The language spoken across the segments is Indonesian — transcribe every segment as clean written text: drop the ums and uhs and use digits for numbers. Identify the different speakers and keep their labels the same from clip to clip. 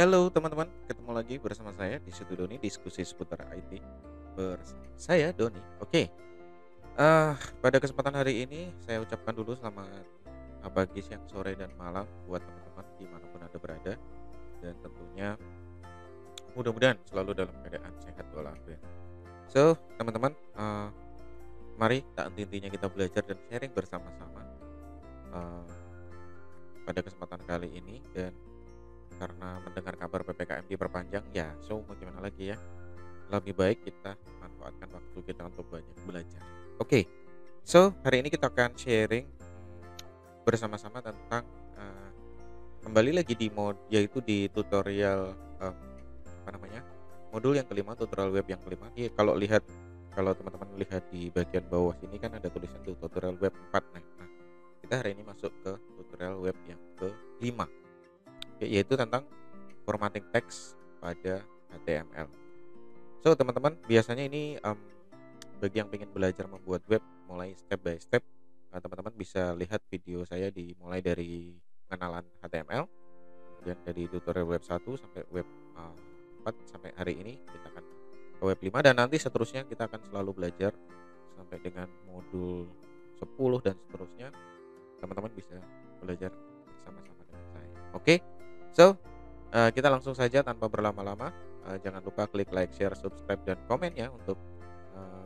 Speaker 1: Halo teman-teman, ketemu lagi bersama saya di situ Doni, diskusi seputar IT bersama saya Doni. Oke, pada kesempatan hari ini saya ucapkan dulu selamat pagi, siang, sore, dan malam buat teman-teman dimanapun Anda berada. Dan tentunya mudah-mudahan selalu dalam keadaan sehat walafiat. So, teman-teman, mari tak henti-hentinya kita belajar dan sharing bersama-sama eh, pada kesempatan kali ini. Dan karena mendengar kabar PPKM diperpanjang, ya so mau gimana lagi ya, lebih baik kita manfaatkan waktu kita untuk banyak belajar. Oke, so hari ini kita akan sharing bersama-sama tentang eh, kembali lagi di mod, yaitu di tutorial apa namanya, modul yang kelima, tutorial web yang kelima. Iya, kalau teman-teman lihat di bagian bawah sini kan ada tulisan tutorial web 4. Nah, kita hari ini masuk ke tutorial web yang kelima, yaitu tentang formatting teks pada HTML. So teman-teman, biasanya ini bagi yang ingin belajar membuat web mulai step by step, teman-teman bisa lihat video saya mulai dari pengenalan HTML, kemudian dari tutorial web 1 sampai web 4, sampai hari ini kita akan ke web 5, dan nanti seterusnya kita akan selalu belajar sampai dengan modul 10 dan seterusnya. Teman-teman bisa belajar bersama-sama dengan saya. Oke, so kita langsung saja tanpa berlama-lama. Jangan lupa klik like, share, subscribe, dan komen ya, untuk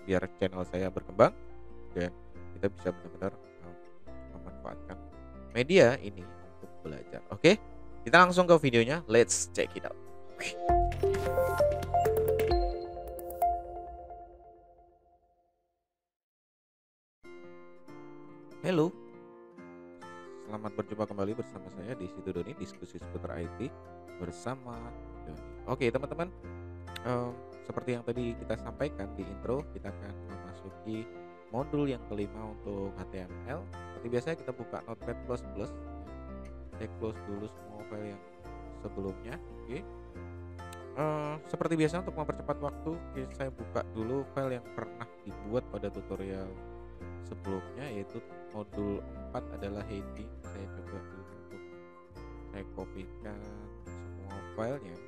Speaker 1: biar channel saya berkembang dan kita bisa benar-benar memanfaatkan media ini untuk belajar. Oke, kita langsung ke videonya. Let's check it out. Halo, selamat berjumpa kembali bersama saya di situ Doni, diskusi seputar IT bersama Doni. Oke teman-teman, seperti yang tadi kita sampaikan di intro, kita akan memasuki modul yang kelima untuk HTML. Seperti biasa kita buka Notepad++. Saya close dulu semua file yang sebelumnya. Oke. Seperti biasa untuk mempercepat waktu, saya buka dulu file yang pernah dibuat pada tutorial sebelumnya, yaitu modul 4 adalah heading. Saya coba dulu untuk saya kopikan semua filenya.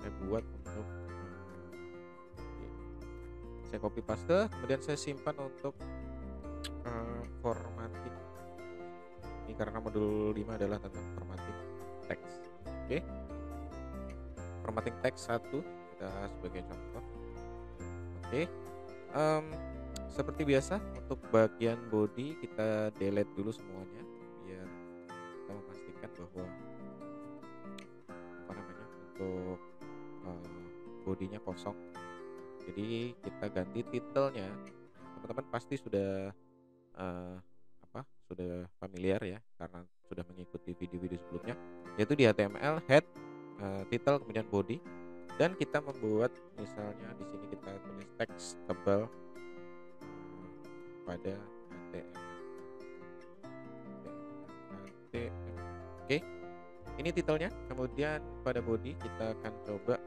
Speaker 1: Saya buat untuk saya copy paste, kemudian saya simpan untuk formatting. Ini karena modul 5 adalah tentang formatting teks. Oke. Formatting teks 1 kita sebagai contoh. Oke. Seperti biasa untuk bagian body kita delete dulu semuanya biar kita memastikan bahwa untuk bodinya kosong. Jadi kita ganti titelnya. Teman-teman pasti sudah sudah familiar ya, karena sudah mengikuti video-video sebelumnya, yaitu di HTML head, title, kemudian body, dan kita membuat misalnya di sini kita tulis teks tebal pada HTML. Oke, ini titelnya. Kemudian pada body kita akan coba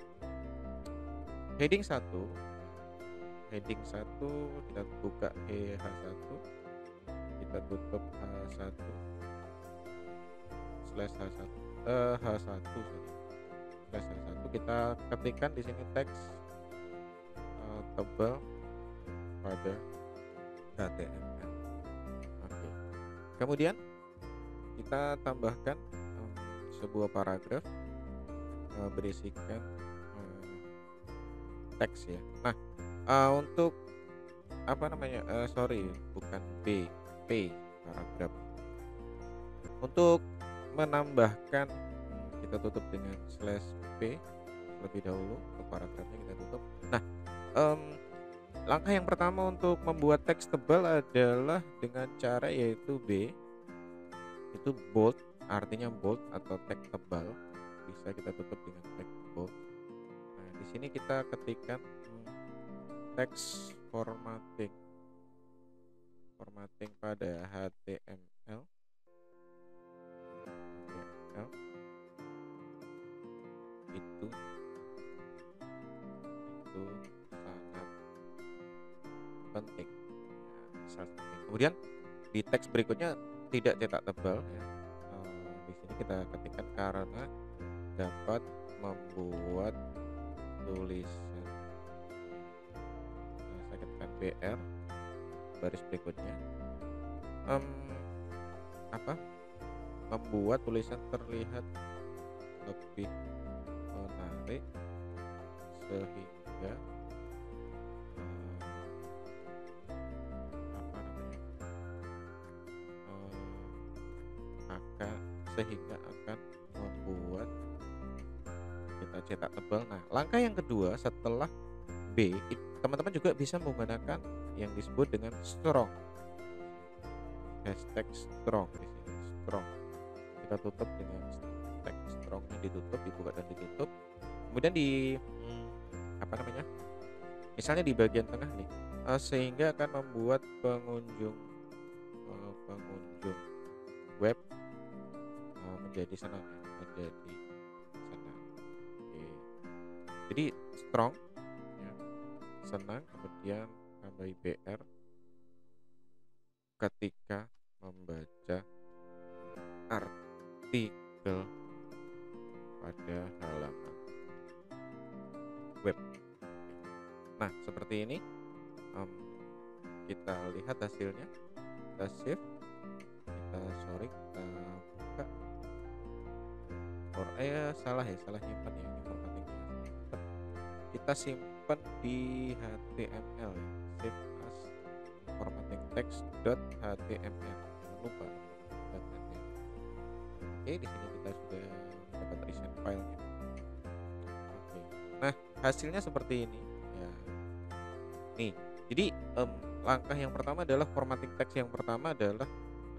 Speaker 1: heading 1. Heading 1 kita buka H1, kita tutup H1 slash H1 H1 slash H1, kita ketikkan di sini teks tebal pada HTML. Oke. Kemudian kita tambahkan sebuah paragraf berisikan teks ya. Nah, untuk bukan P paragraf. Untuk menambahkan, kita tutup dengan slash P lebih dahulu. Untuk paragrafnya kita tutup. Nah, langkah yang pertama untuk membuat teks tebal adalah dengan cara yaitu B, itu bold, artinya bold atau teks tebal. Bisa kita tutup dengan teks bold. Nah, di sini kita ketikkan teks formatting pada HTML itu sangat penting. Kemudian di teks berikutnya tidak cetak tebal ya. Di sini kita ketikkan karena dapat membuat tulisan, saya ketikkan BR baris berikutnya, apa, membuat tulisan terlihat lebih menarik sehingga apa namanya, akan membuat kita cetak tebal. Nah, langkah yang kedua setelah B, teman-teman juga bisa menggunakan yang disebut dengan strong, hashtag strong di sini, strong. Kita tutup dengan hashtag strongnya, ditutup, dibuka dan ditutup. Kemudian di apa namanya, misalnya di bagian tengah nih, sehingga akan membuat pengunjung web menjadi senang, menjadi senang. Oke. Jadi strong, ya, senang, kemudian tambahi BR ketika membaca artikel pada halaman web. Nah, seperti ini, kita lihat hasilnya, kita save, kita buka, salah nyimpan ya, ini formattingnya. Kita simpan di HTML ya, save as formatting text.html, jangan lupa .html. Oke, di sini kita sudah dapat recent filenya. Oke, nah hasilnya seperti ini ya. Nih, jadi langkah yang pertama adalah formatting teks. Yang pertama adalah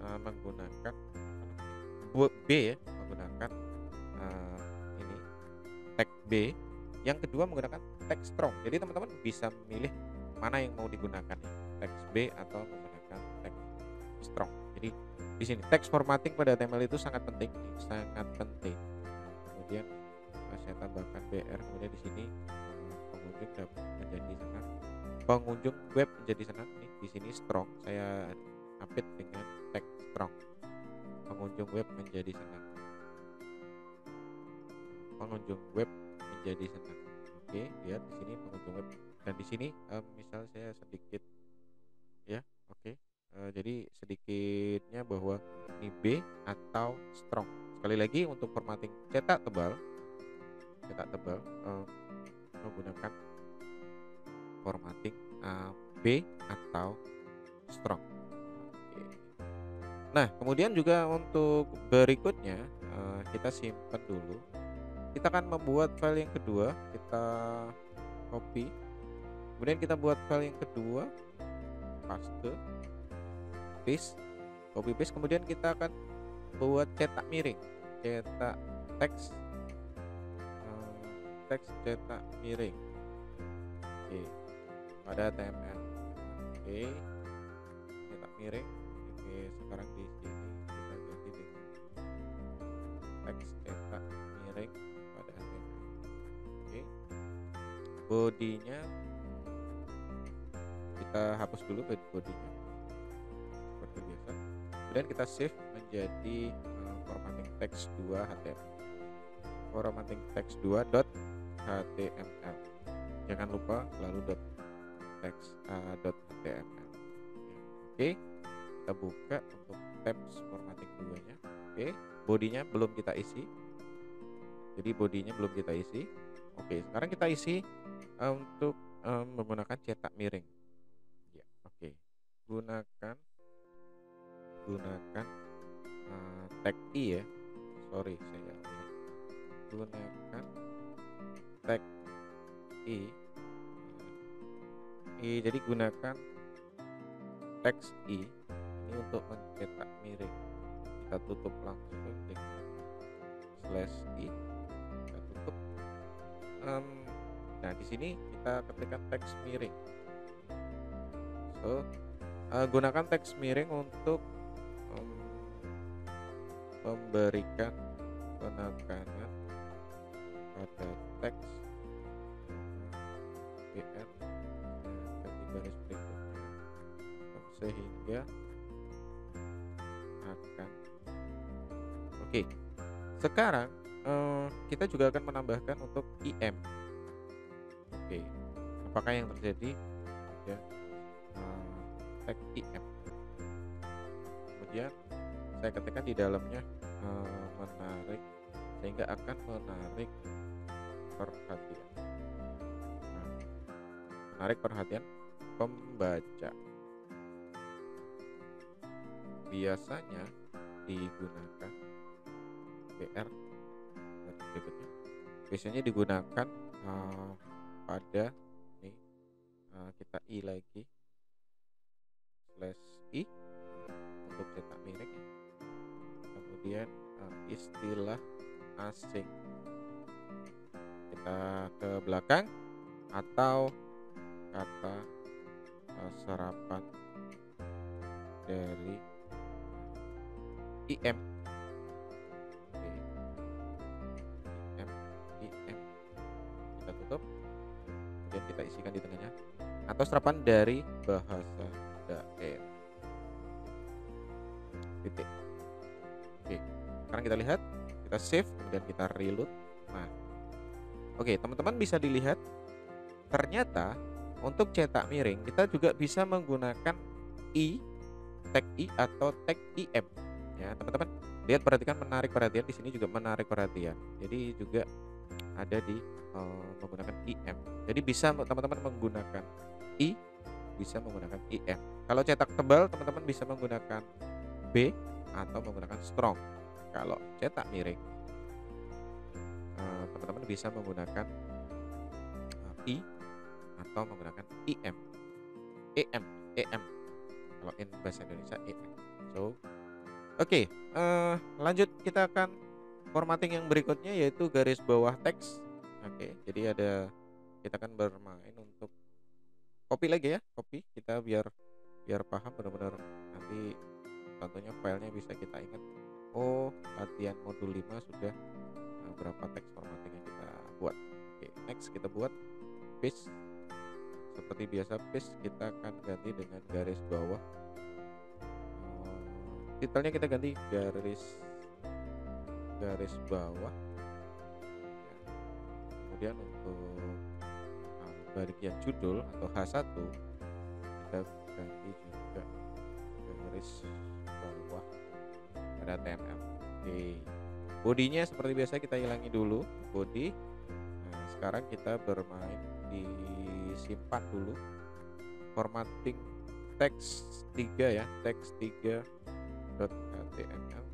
Speaker 1: menggunakan B ya, menggunakan ini tag B. Yang kedua menggunakan tag strong. Jadi teman-teman bisa memilih mana yang mau digunakan ya, teks B atau menggunakan tag strong. Jadi di sini teks formatting pada HTML itu sangat penting, sangat penting. Kemudian saya tambahkan BR, kemudian di sini pengunjung dapat menjadi senang, pengunjung web menjadi senang. Nih di sini strong, saya update dengan tag strong, pengunjung web menjadi senang, pengunjung web menjadi senang. Oke, lihat di sini pengunjung web, dan di sini misal saya sedikit ya. Oke, jadi sedikitnya bahwa ini B atau strong. Sekali lagi untuk formatting cetak tebal menggunakan formatting B atau strong. Oke. Nah, kemudian juga untuk berikutnya kita simpan dulu. Kita akan membuat file yang kedua, kita copy, kemudian kita buat file yang kedua, copy paste, kemudian kita akan buat cetak miring, cetak teks cetak miring. Oke, pada HTML. Oke, cetak miring. Oke, sekarang di sini kita ganti dengan teks cetak miring pada HTML. Oke, bodinya kita hapus dulu bodinya seperti biasa. Kemudian kita save menjadi formatting text 2 HTML. Formatting text 2 .html. Jangan lupa selalu .html. Oke, kita buka untuk tabs formatting 2-nya. Oke, bodinya belum kita isi. Jadi bodinya belum kita isi. Oke, sekarang kita isi untuk menggunakan cetak miring. Ya, oke. Gunakan tag I ya. Sorry, saya gunakan tag I. Jadi gunakan teks I ini untuk mencetak miring. Kita tutup langsung dengan /i. Kita tutup. Nah, di sini kita ketikkan teks miring. Gunakan teks miring untuk memberikan penekanan pada teks BR ganti baris berikutnya sehingga akan oke. Sekarang kita juga akan menambahkan untuk IM. Oke, apakah yang terjadi? Ada tag IM. Kemudian saya ketikkan di dalamnya menarik, sehingga akan menarik perhatian. Nah, menarik perhatian pembaca. Biasanya digunakan BR berikutnya. Biasanya digunakan pada nih, kita I lagi /I untuk cetak miring. Kemudian istilah asing kita ke belakang, atau kata serapan dari IM. Oke. IM kita tutup, kemudian kita isikan di tengahnya, atau serapan dari bahasa daerah. Titik. Oke, sekarang kita lihat, kita save, kemudian kita reload. Nah, oke, teman-teman bisa dilihat ternyata untuk cetak miring kita juga bisa menggunakan tag I atau tag IM. Ya, teman-teman lihat, perhatikan, menarik perhatian di sini juga menarik perhatian. Jadi juga ada di menggunakan IM. Jadi bisa teman-teman menggunakan I, bisa menggunakan IM. Kalau cetak tebal, teman-teman bisa menggunakan B atau menggunakan strong. Kalau cetak miring, teman-teman bisa menggunakan I atau menggunakan IM, EM. Kalau in bahasa Indonesia EM. So, oke, lanjut, kita akan formatting yang berikutnya, yaitu garis bawah teks. Oke, jadi kita akan bermain untuk copy lagi ya, copy kita biar paham benar-benar, nanti tentunya filenya bisa kita ingat. Oh, latihan modul 5 sudah berapa teks formatting yang kita buat. Oke, next kita buat paste. Seperti biasa, paste kita akan ganti dengan garis bawah. Titelnya kita ganti garis bawah ya. Kemudian untuk bagian judul atau H1 kita ganti juga garis bawah pada HTML. Oke, bodinya seperti biasa kita hilangi dulu body. Nah, sekarang kita bermain, disimpan dulu formatting teks 3 ya, teks 3.html.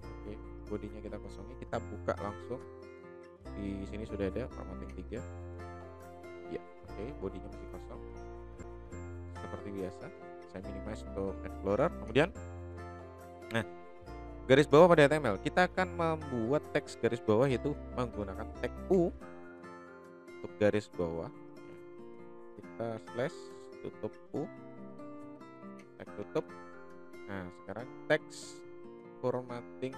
Speaker 1: Oke, bodinya kita kosongi, kita buka langsung. Di sini sudah ada formatting 3 ya. Oke, bodinya masih kosong seperti biasa. Saya minimize untuk Explorer. Kemudian, nah, garis bawah pada HTML, kita akan membuat teks garis bawah yaitu menggunakan tag U untuk garis bawah. Kita slash tutup U, tag tutup. Nah, sekarang teks formatting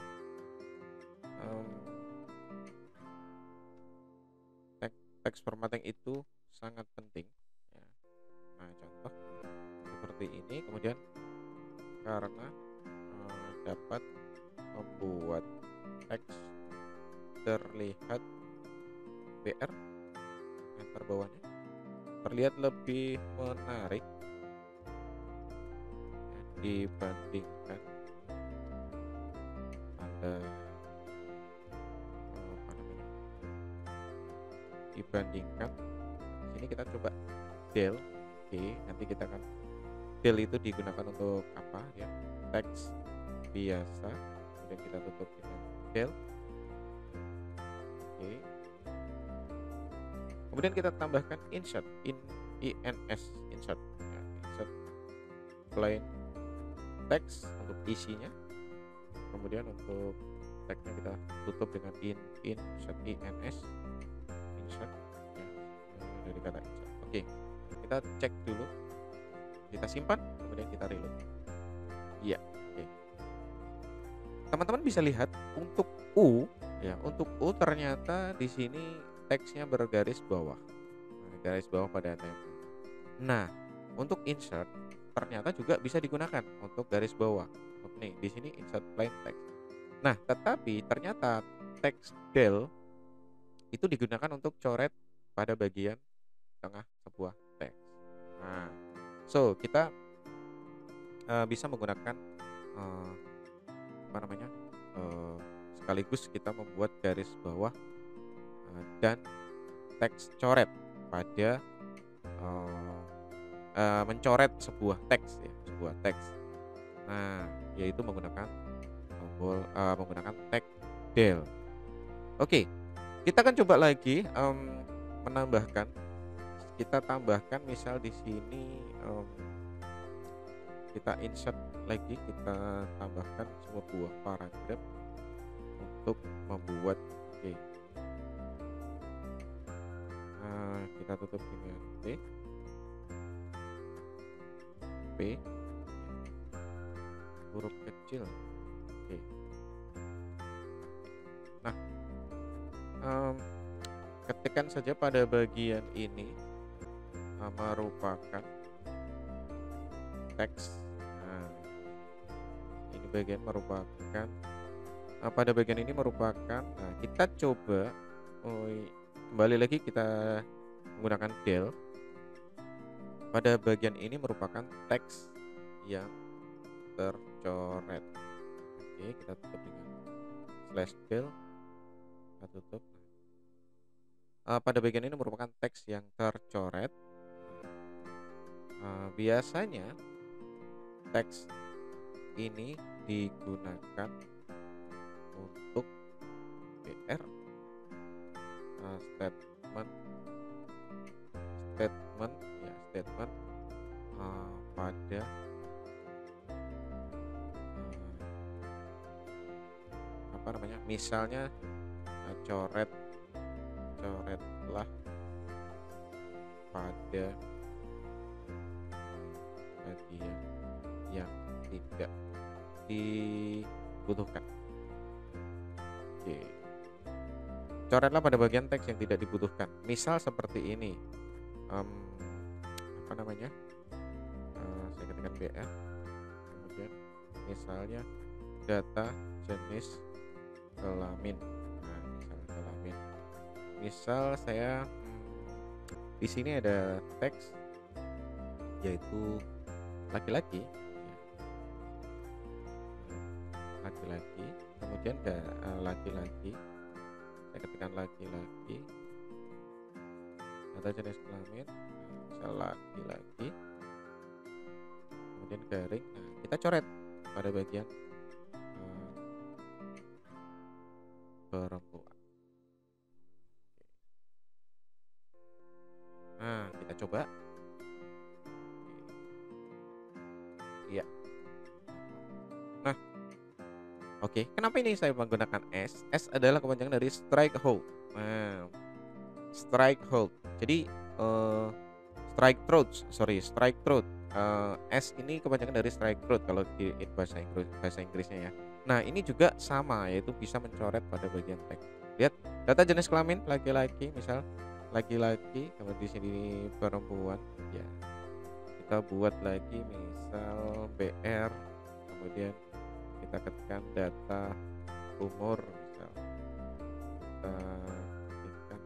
Speaker 1: teks formatting itu sangat penting ya. Nah, contoh seperti ini. Kemudian karena dapat membuat teks terlihat BR, enter bawahnya terlihat lebih menarik ya, dibandingkan dibandingkan sini. Kita coba del. Oke, nanti kita akan del itu digunakan untuk apa ya, teks biasa, kemudian kita tutup dengan del. Oke, kemudian kita tambahkan insert, insert ya, insert plain text untuk isinya. Kemudian untuk tagnya kita tutup dengan insert, insert ya, dari kata insert. Oke, kita cek dulu, kita simpan, kemudian kita reload. Iya, oke. Teman-teman bisa lihat untuk U ya, untuk U ternyata di sini teksnya bergaris bawah. Nah, garis bawah pada HTML. Nah, untuk insert ternyata juga bisa digunakan untuk garis bawah. Nih, di sini insert plain text. Nah, tetapi ternyata teks del itu digunakan untuk coret pada bagian tengah sebuah teks. Nah, kita bisa menggunakan eh, apa namanya? eh, sekaligus kita membuat garis bawah dan teks coret pada eh, mencoret sebuah teks ya, sebuah teks. Nah, yaitu menggunakan menggunakan tag del. Oke, kita akan coba lagi menambahkan. Kita tambahkan misal di sini kita insert lagi, kita tambahkan sebuah paragraf untuk membuat. Oke, kita tutup dengan P huruf kecil. Oke. Nah, ketikkan saja pada bagian ini merupakan teks. Nah, ini bagian merupakan pada bagian ini merupakan. Nah, kita coba kembali lagi kita menggunakan del. Pada bagian ini merupakan teks yang tercoret. Oke, kita tutup dengan slash del. Kita tutup. Pada bagian ini merupakan teks yang tercoret. Biasanya teks ini digunakan untuk BR statement pada apa namanya, misalnya coretlah pada bagian yang tidak dibutuhkan. Oke. Coretlah pada bagian teks yang tidak dibutuhkan. Misal seperti ini. Apa namanya? Saya ketikkan BR. Kemudian misalnya data jenis kelamin. Nah, misal kelamin. Misal saya di sini ada teks yaitu laki-laki, laki-laki, kemudian laki-laki, saya ketikkan laki-laki, data jenis kelamin, misal laki-laki, kemudian garing. Nah, kita coret pada bagian perempuan. Nah, kita coba. Iya. Nah, oke. Kenapa ini saya menggunakan S? S adalah kepanjangan dari strike hold. Nah, strike hold. Jadi strike throat. S ini kepanjangan dari strike throat kalau di bahasa Inggrisnya ya. Nah, ini juga sama, yaitu bisa mencoret pada bagian teks. Lihat, data jenis kelamin laki-laki, misal laki-laki, kemudian di sini perempuan, ya. Kita buat lagi misal BR, kemudian kita ketikkan data umur, misal kita ketikkan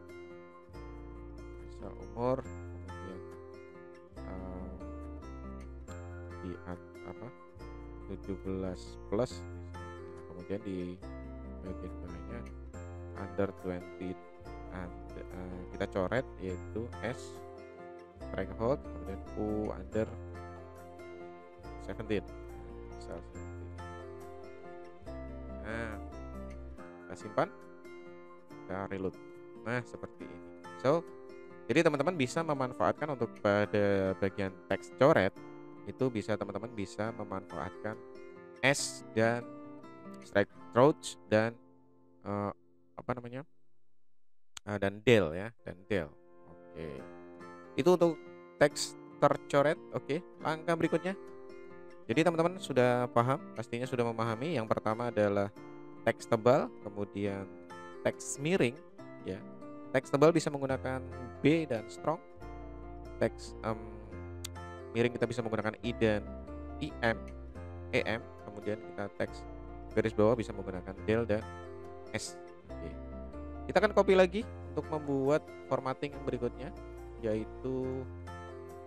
Speaker 1: misal umur, kemudian di 17 plus, kemudian di bagian bawahnya under 20 and kita coret yaitu S strike hold, kemudian U under 17. Misal seperti ini. Nah, kita simpan, kita reload. Nah, seperti ini. Jadi teman-teman bisa memanfaatkan untuk pada bagian teks coret itu bisa teman-teman bisa memanfaatkan S dan strike throat dan apa namanya, dan del ya, dan del. Oke. Itu untuk teks tercoret. Oke, langkah berikutnya. Jadi teman-teman sudah paham, pastinya sudah memahami. Yang pertama adalah teks tebal, kemudian teks miring ya. Teks tebal bisa menggunakan B dan strong. Teks miring kita bisa menggunakan I dan EM. Kemudian kita teks garis bawah bisa menggunakan del dan S. Oke. Kita akan copy lagi untuk membuat formatting yang berikutnya, yaitu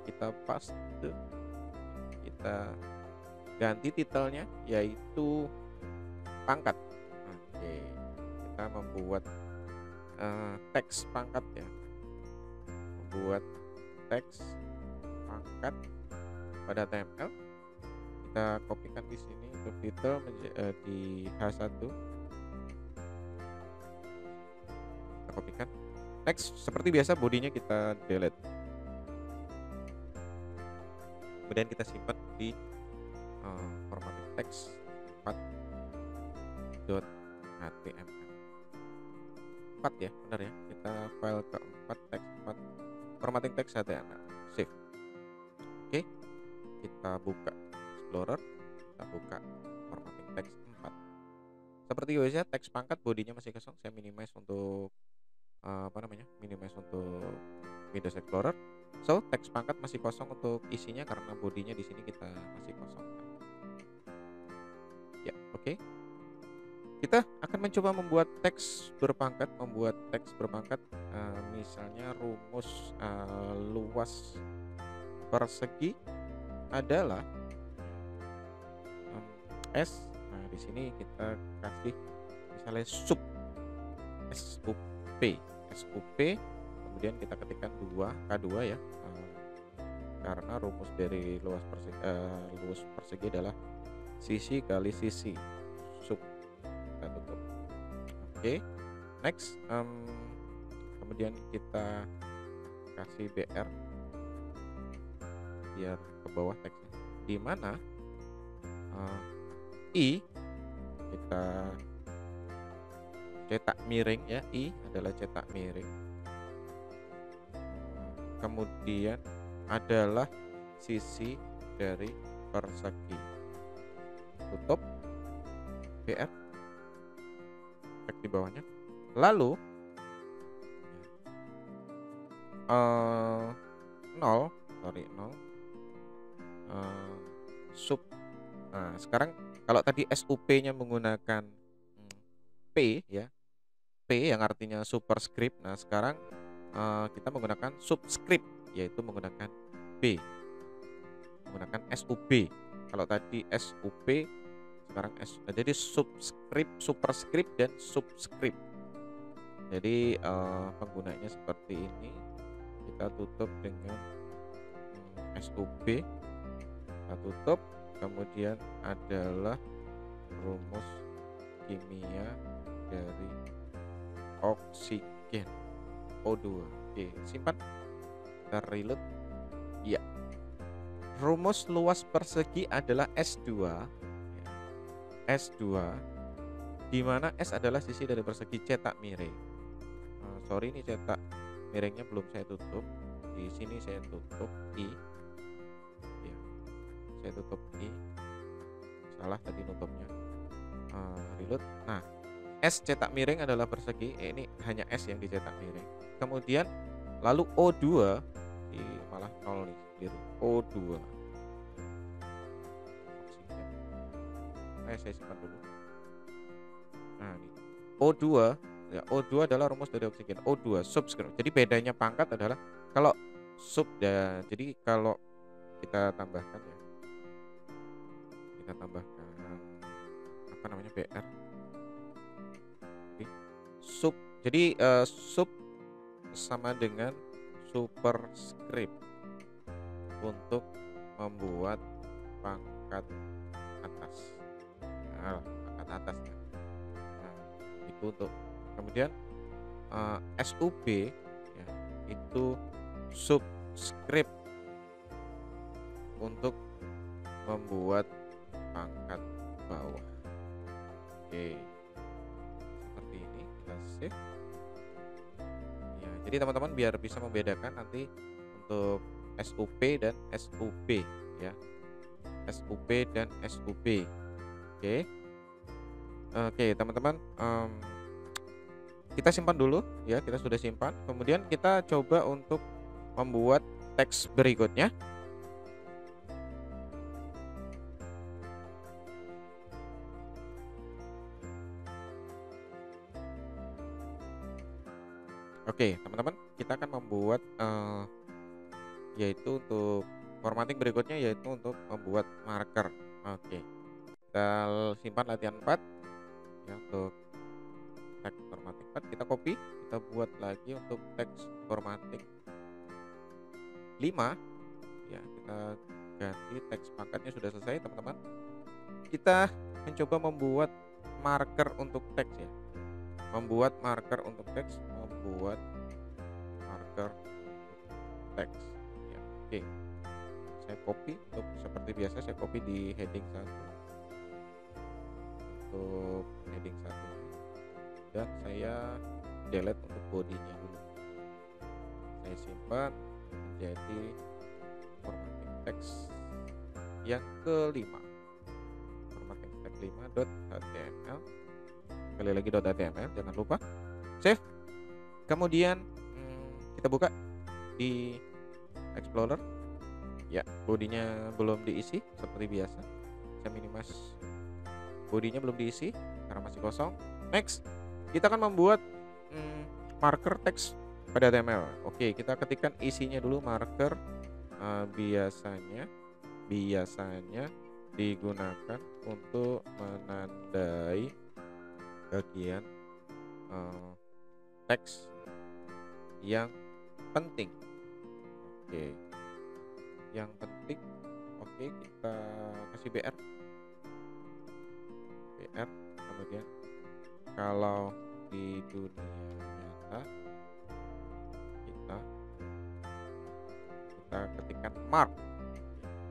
Speaker 1: kita paste, kita ganti titelnya yaitu pangkat. Oke, kita membuat teks pangkat ya, membuat teks pangkat pada HTML. Kita kopikan di sini untuk titel di H1. Kita kopikan. Next, seperti biasa bodinya kita delete. Kemudian kita simpan di formatting text 4.html. 4 ya, benar ya. Kita file keempat teks 4 formatting text HTML. Save. Oke. Kita buka Explorer, kita buka formatting text 4. Seperti biasa teks pangkat bodinya masih kosong. Saya minimize untuk minimize untuk Windows Explorer. So, teks pangkat masih kosong untuk isinya karena bodinya di sini kita masih kosong. Ya, oke. Kita akan mencoba membuat teks berpangkat, misalnya rumus luas persegi adalah S. Nah, di sini kita kasih misalnya SUP, kemudian kita ketikkan K2 ya, karena rumus dari luas persegi adalah sisi kali sisi. SUP, kita tutup. Oke. Next, kemudian kita kasih BR biar ke bawah teksnya, di mana I kita cetak miring ya, I adalah cetak miring, kemudian adalah sisi dari persegi. Tutup BR, cek di bawahnya, lalu 0 sub. Nah, sekarang kalau tadi SUP-nya menggunakan P ya, P yang artinya superscript. Nah, sekarang kita menggunakan subscript, yaitu menggunakan B, menggunakan SUB. Kalau tadi SUP, sekarang S. Jadi subscript, superscript dan subscript. Jadi penggunanya seperti ini. Kita tutup dengan SUB, kita tutup. Kemudian adalah rumus kimia dari oksigen O2. Oke, simpan. Kita reload. Ya. Rumus luas persegi adalah S2. S2, di mana S adalah sisi dari persegi cetak miring. Sorry, ini cetak miringnya belum saya tutup. Di sini saya tutup I. Ya, saya tutup I. Salah tadi nutupnya. Reload. Nah, S cetak miring adalah persegi. Ini hanya S yang dicetak miring. Kemudian lalu O2 malah 0 nih, keliru. O2. Saya simpan dulu. Nah, ini O2 ya, O2 adalah rumus dari oksigen. O2 subscript. Jadi bedanya pangkat adalah kalau sub dan jadi kalau kita tambahkan ya. Kita tambahkan BR. Sub. Jadi sub sama dengan superscript untuk membuat pangkat atas. Pangkat atas ya. Nah, itu untuk kemudian SUB ya, itu subscript untuk membuat pangkat bawah. Oke, seperti ini kita save ya. Jadi teman-teman biar bisa membedakan nanti untuk SUP dan SUB ya, SUP dan SUB. Oke, teman-teman, kita simpan dulu ya, kita sudah simpan. Kemudian kita coba untuk membuat teks berikutnya. Oke, teman-teman, kita akan membuat yaitu untuk formatting berikutnya, yaitu untuk membuat marker. Oke, kita simpan latihan 4 ya. Untuk teks formatting 4 kita copy, kita buat lagi untuk teks formatting 5 ya. Kita ganti teks pangkatnya sudah selesai, teman-teman. Kita mencoba membuat marker untuk teks ya. Membuat marker untuk teks, membuat marker untuk teks ya. Oke, saya copy untuk seperti biasa, saya copy di heading 1 untuk heading 1 dan saya delete untuk bodinya dulu. Saya simpan menjadi formatting teks yang kelima, formatting teks 5.html. Sekali lagi .html, jangan lupa save. Kemudian kita buka di Explorer ya. Bodinya belum diisi seperti biasa, saya minimize. Bodinya belum diisi karena masih kosong. Next, kita akan membuat marker teks pada HTML. Oke, kita ketikkan isinya dulu. Marker biasanya digunakan untuk menandai bagian teks yang penting. Oke, yang penting. Oke, kita kasih BR. Kemudian kalau di dunia nyata kita ketikkan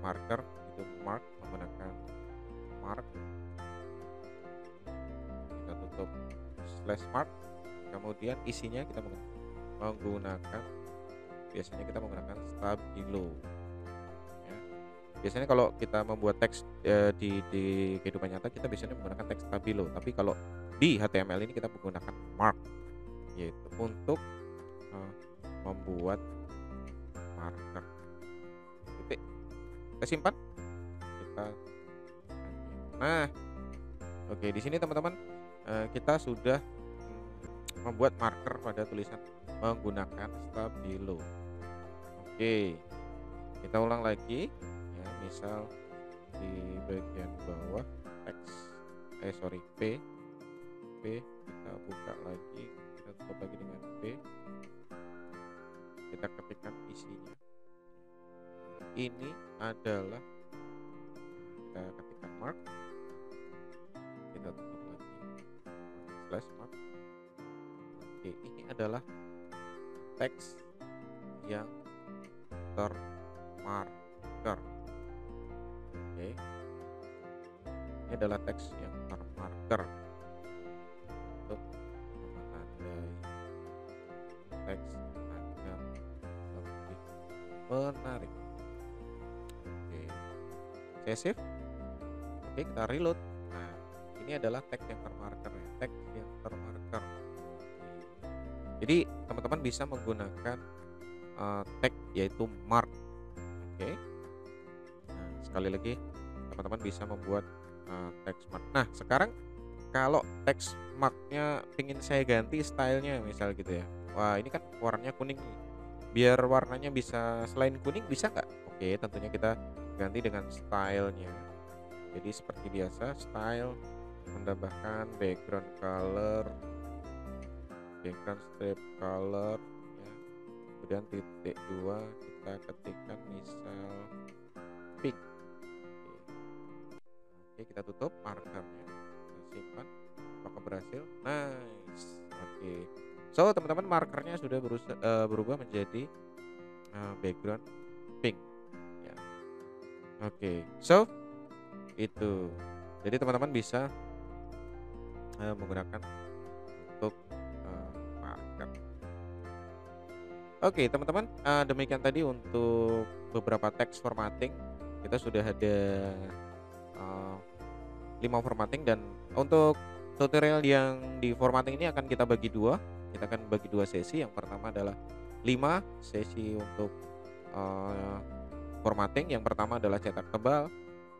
Speaker 1: marker, itu mark, menggunakan mark. Kita tutup slash mark. Kemudian isinya kita menggunakan, biasanya kita menggunakan stabilo ya. Biasanya kalau kita membuat teks di kehidupan nyata, kita biasanya menggunakan teks stabilo, tapi kalau di HTML ini kita menggunakan mark, yaitu untuk membuat marker. Titik, kita simpan, nah oke, di sini teman-teman kita sudah membuat marker pada tulisan menggunakan stabilo. Oke, kita ulang lagi ya. Misal di bagian bawah teks P, kita buka lagi, kita tutup lagi dengan P, kita ketikkan isinya. Ini adalah, kita ketikkan mark, kita tutup lagi slash mark. Oke, ini adalah teks yang termarker. Oke, ini adalah teks yang termarker untuk menandai teks agar lebih menarik. Oke, saya save. Oke, kita reload. Nah, ini adalah teks yang termarker ya, teks yang termarker. Jadi teman-teman bisa menggunakan tag yaitu mark. Oke, nah, sekali lagi teman-teman bisa membuat teks mark. Nah, sekarang kalau teks marknya ingin saya ganti stylenya misal gitu ya. Wah, ini kan warnanya kuning nih, biar warnanya bisa selain kuning, bisa nggak? Oke, tentunya kita ganti dengan stylenya. Jadi seperti biasa, style, menambahkan background color, background strip color ya. Kemudian titik 2 kita ketikkan misal pink. Oke, kita tutup markernya, kita simpan. Apakah berhasil? Nice. Oke, so teman-teman, markernya sudah berubah menjadi background pink ya. Oke, so itu, jadi teman-teman bisa menggunakan untuk marker. Oke teman-teman, demikian tadi untuk beberapa teks formatting. Kita sudah ada 5 formatting, dan untuk tutorial yang di formatting ini akan kita bagi dua. Kita akan bagi 2 sesi. Yang pertama adalah 5 sesi untuk formatting. Yang pertama adalah cetak tebal,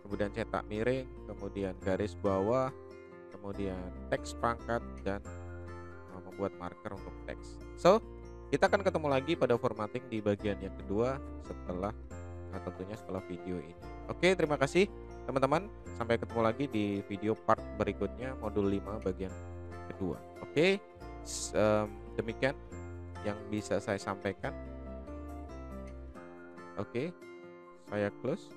Speaker 1: kemudian cetak miring, kemudian garis bawah, kemudian teks pangkat, dan membuat marker untuk teks. So Kita akan ketemu lagi pada formatting di bagian yang kedua setelah tentunya setelah video ini. Oke, terima kasih teman-teman. Sampai ketemu lagi di video part berikutnya modul 5 bagian kedua. Oke, demikian yang bisa saya sampaikan. Oke, saya close.